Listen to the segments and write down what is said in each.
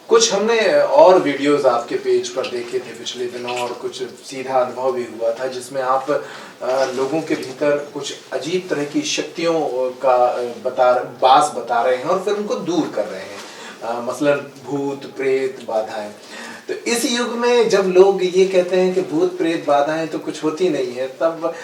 कुछ हमने और वीडियोस आपके पेज पर देखे थे पिछले दिनों, और कुछ सीधा अनुभव भी हुआ था जिसमें आप लोगों के भीतर कुछ अजीब तरह की शक्तियों का बास बता रहे हैं और फिर उनको दूर कर रहे हैं, मसलन भूत प्रेत बाधाएं। तो इस युग में जब लोग ये कहते हैं कि भूत प्रेत बाधाएं तो कुछ होती नहीं है, तब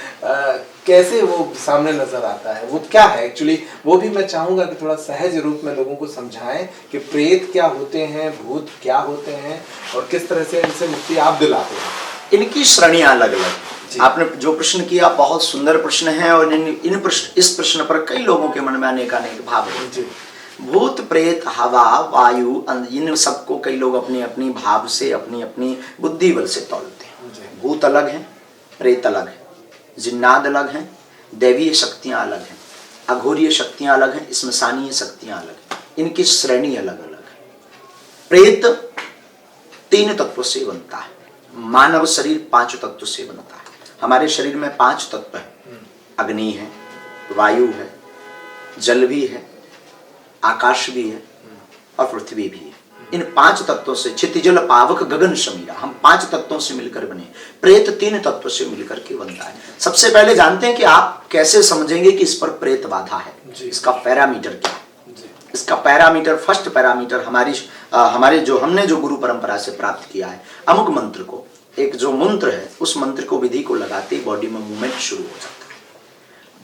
कैसे वो सामने नजर आता है, वो क्या है एक्चुअली? वो भी मैं चाहूंगा कि थोड़ा सहज रूप में लोगों को समझाएं कि प्रेत क्या होते हैं, भूत क्या होते हैं, और किस तरह से इनसे मुक्ति आप दिलाते हैं। इनकी श्रेणियां अलग अलग। आपने जो प्रश्न किया बहुत सुंदर प्रश्न है, और इस प्रश्न पर कई लोगों के मन में अनेक भाव है। भूत प्रेत हवा वायु इन सबको कई लोग अपनी अपनी भाव से अपनी अपनी बुद्धि बल से तोलते हैं। भूत अलग है, प्रेत अलग है, जिन्नाद अलग हैं, दैवीय शक्तियां अलग हैं, अघोरीय शक्तियां अलग हैं, स्मशानीय शक्तियां अलग हैं। इनकी श्रेणी अलग अलग है। प्रेत 3 तत्वों से बनता है। मानव शरीर 5 तत्वों से बनता है। हमारे शरीर में 5 तत्व है। अग्नि है, वायु है, जल भी है, आकाश भी है और पृथ्वी भी है। इन 5 तत्वों से क्षितिजल पावक गगन समीरा, हम 5 तत्वों से मिलकर बने। प्रेत 3 तत्वों से मिलकर के बनता है। सबसे पहले जानते हैं कि आप कैसे समझेंगे कि इस पर प्रेत बाधा है। इसका पैरामीटर क्या है? इसका पैरामीटर, फर्स्ट पैरामीटर हमारे जो हमने जो गुरु परंपरा से प्राप्त किया है, अमुक मंत्र को, एक जो मंत्र है उस मंत्र को विधि को लगाते ही बॉडी में मूवमेंट शुरू हो जाता है।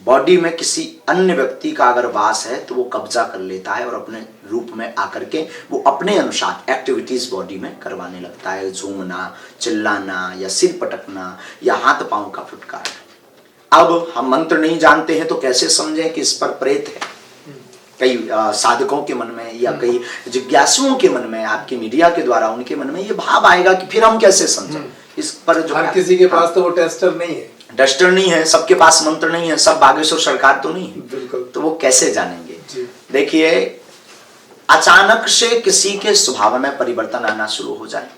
बॉडी में किसी अन्य व्यक्ति का अगर वास है तो वो कब्जा कर लेता है और अपने रूप में आकर के वो अपने अनुसार एक्टिविटीज बॉडी में करवाने लगता है। झूमना, चिल्लाना या सिर पटकना या हाथ पांव का फुटकारना। अब हम मंत्र नहीं जानते हैं तो कैसे समझें कि इस पर प्रेत है? कई साधकों के मन में या कई जिज्ञासुओं के मन में, आपके मीडिया के द्वारा उनके मन में ये भाव आएगा कि फिर हम कैसे समझें इस पर? जो हर किसी के पास तो वो टेस्टर नहीं है, डस्टर नहीं है, सबके पास मंत्र नहीं है, सब बागेश्वर सरकार तो नहीं है। बिल्कुल। तो वो कैसे जानेंगे? देखिए, अचानक से किसी के स्वभाव में परिवर्तन आना शुरू हो जाए,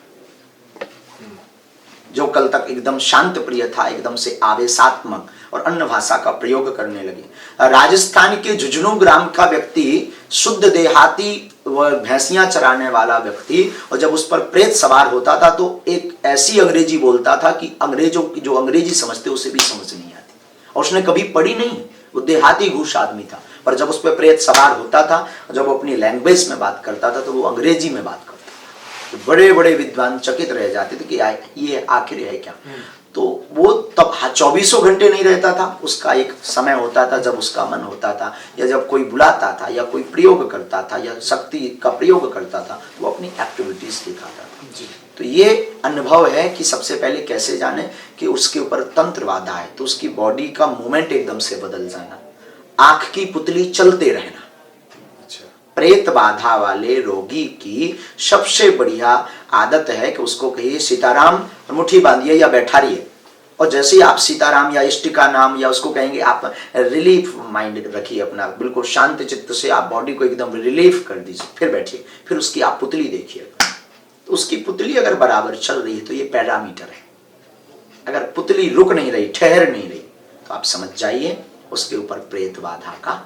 जो कल तक एकदम शांत प्रिय था एकदम से आवेशात्मक और अन्य भाषा का प्रयोग करने लगे। राजस्थान के झुंझुनू ग्राम का व्यक्ति, शुद्ध देहाती व भैंसियां चराने वाला व्यक्ति, और जब उस पर प्रेत सवार होता था तो एक ऐसी अंग्रेजी बोलता था कि अंग्रेजों की जो अंग्रेजी समझते उसे भी समझ नहीं आती, और उसने कभी पढ़ी नहीं। वो देहाती घूस आदमी था, पर जब उस पर प्रेत सवार होता था, जब वो अपनी लैंग्वेज में बात करता था तो वो अंग्रेजी में बात करता था। तो बड़े बड़े विद्वान चकित रह जाते थे कि ये आखिर है क्या। तो वो तब 24 घंटे नहीं रहता था, उसका एक समय होता था जब उसका मन होता था, या जब कोई बुलाता था या कोई प्रयोग करता था या शक्ति का प्रयोग करता था, वो अपनी एक्टिविटीज दिखाता था। तो ये अनुभव है कि सबसे पहले कैसे जाने कि उसके ऊपर तंत्र बाधा है, तो उसकी बॉडी का मूवमेंट एकदम से बदल जाना, आंख की पुतली चलते रहना। प्रेत बाधा वाले रोगी की सबसे बढ़िया आदत है कि उसको कहिए सीताराम, मुट्ठी बांधिए या बैठा रहिए, और जैसे ही आप सीताराम या इष्ट का नाम या उसको कहेंगे, आप रिलीफ माइंड रखिए अपना, बिल्कुल शांत चित्त से आप बॉडी को एकदम रिलीफ कर दीजिए, फिर बैठिए, फिर उसकी आप पुतली देखिए। तो उसकी पुतली अगर बराबर चल रही है तो ये पैरामीटर है। अगर पुतली रुक नहीं रही, ठहर नहीं रही, तो आप समझ जाइए उसके ऊपर प्रेत बाधा का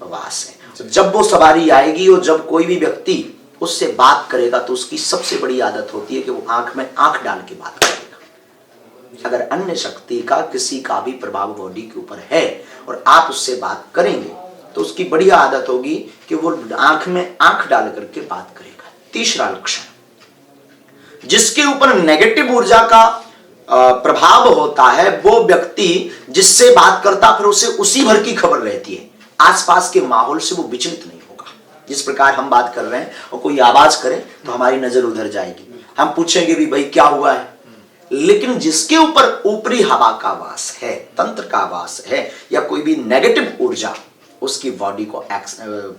वास है। जब वो सवारी आएगी और जब कोई भी व्यक्ति उससे बात करेगा तो उसकी सबसे बड़ी आदत होती है कि वो आंख में आंख डाल के बात करेगा। अगर अन्य शक्ति का किसी का भी प्रभाव बॉडी के ऊपर है और आप उससे बात करेंगे तो उसकी बढ़िया आदत होगी कि वो आंख में आंख डाल करके बात करेगा। तीसरा लक्षण, जिसके ऊपर नेगेटिव ऊर्जा का प्रभाव होता है वो व्यक्ति जिससे बात करता फिर उसे उसी भर की खबर रहती है, आसपास के माहौल से वो विचलित नहीं होगा। जिस प्रकार हम बात कर रहे हैं और कोई आवाज करे तो हमारी नजर उधर जाएगी, हम पूछेंगे भी भाई क्या हुआ है। लेकिन जिसके ऊपर ऊपरी हवा का वास है, तंत्र का वास है, या कोई भी नेगेटिव ऊर्जा उसकी बॉडी को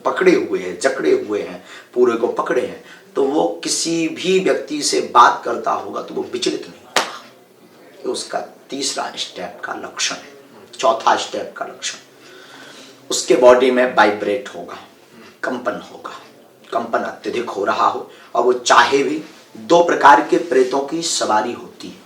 पकड़े हुए है, जकड़े हुए हैं, पूरे को पकड़े हैं, तो वो किसी भी व्यक्ति से बात करता होगा तो वो विचलित नहीं होगा। ये उसका तीसरा स्टेप का लक्षण है। चौथा स्टेप का लक्षण, उसके बॉडी में वाइब्रेट होगा, कंपन होगा, कंपन अत्यधिक हो रहा हो, और वो चाहे भी। 2 प्रकार के प्रेतों की सवारी होती है।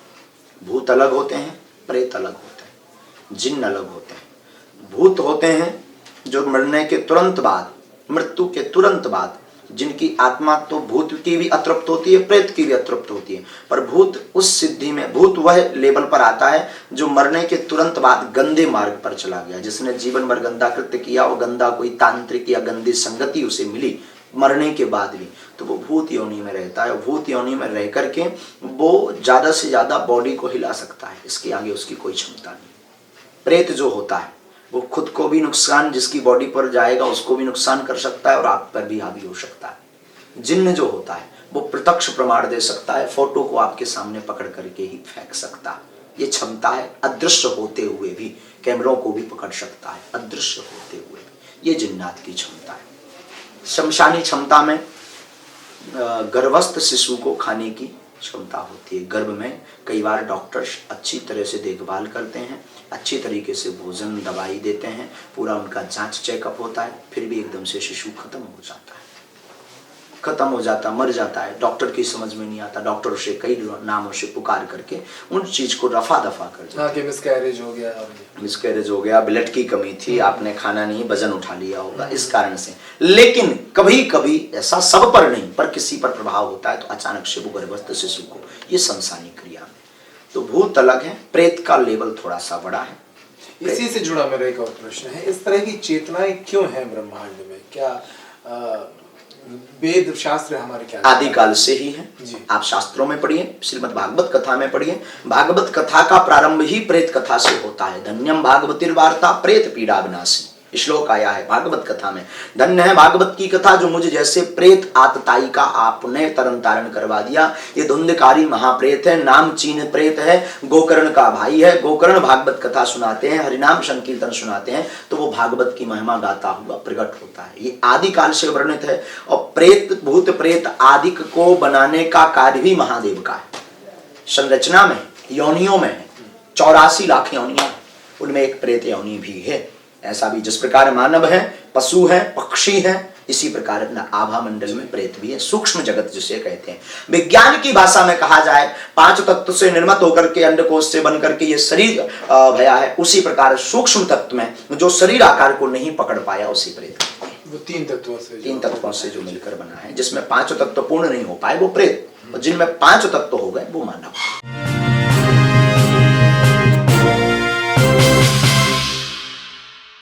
भूत अलग होते हैं, प्रेत अलग होते हैं, जिन्न अलग होते हैं। भूत होते हैं जो मरने के तुरंत बाद, मृत्यु के तुरंत बाद जिनकी आत्मा तो भूत की भी अतृप्त होती है, प्रेत की भी अतृप्त होती है, पर भूत उस सिद्धि में, भूत वह लेवल पर आता है जो मरने के तुरंत बाद गंदे मार्ग पर चला गया। जिसने जीवन भर गंदा कृत्य किया, वो गंदा कोई तांत्रिक या गंदी संगति उसे मिली मरने के बाद भी, तो वो भूत योनि में रहता है। भूत योनि में रह करके वो ज्यादा से ज्यादा बॉडी को हिला सकता है, इसके आगे उसकी कोई क्षमता नहीं। प्रेत जो होता है वो खुद को भी नुकसान, जिसकी बॉडी पर जाएगा उसको भी नुकसान कर सकता है और आप पर भी हावी हो सकता है। जिन्न जो होता है वो प्रत्यक्ष प्रमाण दे सकता है, फोटो को आपके सामने पकड़ करके ही फेंक सकता है। ये क्षमता है, अदृश्य होते हुए भी कैमरों को भी पकड़ सकता है, अदृश्य होते हुए भी। ये जिन्नात की क्षमता है। शमशानी क्षमता में गर्भस्थ शिशु को खाने की क्षमता होती है। गर्भ में कई बार डॉक्टर्स अच्छी तरह से देखभाल करते हैं, अच्छी तरीके से भोजन दवाई देते हैं, पूरा उनका जांच चेकअप होता है, फिर भी एकदम से शिशु खत्म हो जाता है, मर जाता है। डॉक्टर की समझ में नहीं आता, डॉक्टर उसे कई नामों से पुकार करके उन चीज को रफा दफा कर देता है। मिसकैरेज हो गया, ब्लड की कमी थी, आपने खाना नहीं, वजन उठा लिया होगा, इस कारण से। लेकिन कभी कभी ऐसा, सब पर नहीं, पर किसी पर प्रभाव होता है तो अचानक से वो गर्भस्थ शिशु को, ये शमशानी क्रिया में। तो भूत अलग है, प्रेत का लेवल थोड़ा सा बड़ा है। इसी से जुड़ा मेरा एक और प्रश्न है, इस तरह की चेतनाएं क्यों हैं ब्रह्मांड में? क्या वेद शास्त्र हमारे क्या आदिकाल से ही है? आप शास्त्रों में पढ़िए, श्रीमद् भागवत कथा में पढ़िए, भागवत कथा का प्रारंभ ही प्रेत कथा से होता है। धन्यम भागवतीर वार्ता प्रेत पीड़ा विनाशी, श्लोक आया है भागवत कथा में। धन्य है भागवत की कथा जो मुझे जैसे प्रेत आतताई का आपने तरन तारण करवा दिया। ये धुंधकारी महाप्रेत है, नाम चीन प्रेत है, गोकर्ण का भाई है। गोकर्ण भागवत कथा सुनाते हैं, हरिनाम संकीर्तन सुनाते हैं, तो वो भागवत की महिमा गाता हुआ प्रकट होता है। ये आदिकाल से वर्णित है। और प्रेत, भूत प्रेत आदिक को बनाने का कार्य भी महादेव का है। संरचना में, योनियों में 84 लाख योनियां, उनमें एक प्रेत योनि भी है। ऐसा भी जिस प्रकार मानव है, पशु है, पक्षी है, इसी प्रकार अपना आभा मंडल में प्रेत भी है। सूक्ष्म जगत जिसे कहते हैं, विज्ञान की भाषा में कहा जाए 5 तत्व से निर्मित होकर के अंडकोश से बनकर के ये शरीर भया है, उसी प्रकार सूक्ष्म तत्व में जो शरीर आकार को नहीं पकड़ पाया उसी प्रेत। वो 3 तत्वों से जो मिलकर बना है, जिसमें 5 तत्व पूर्ण नहीं हो पाए वो प्रेत, और जिनमें 5 तत्व हो गए वो मानव।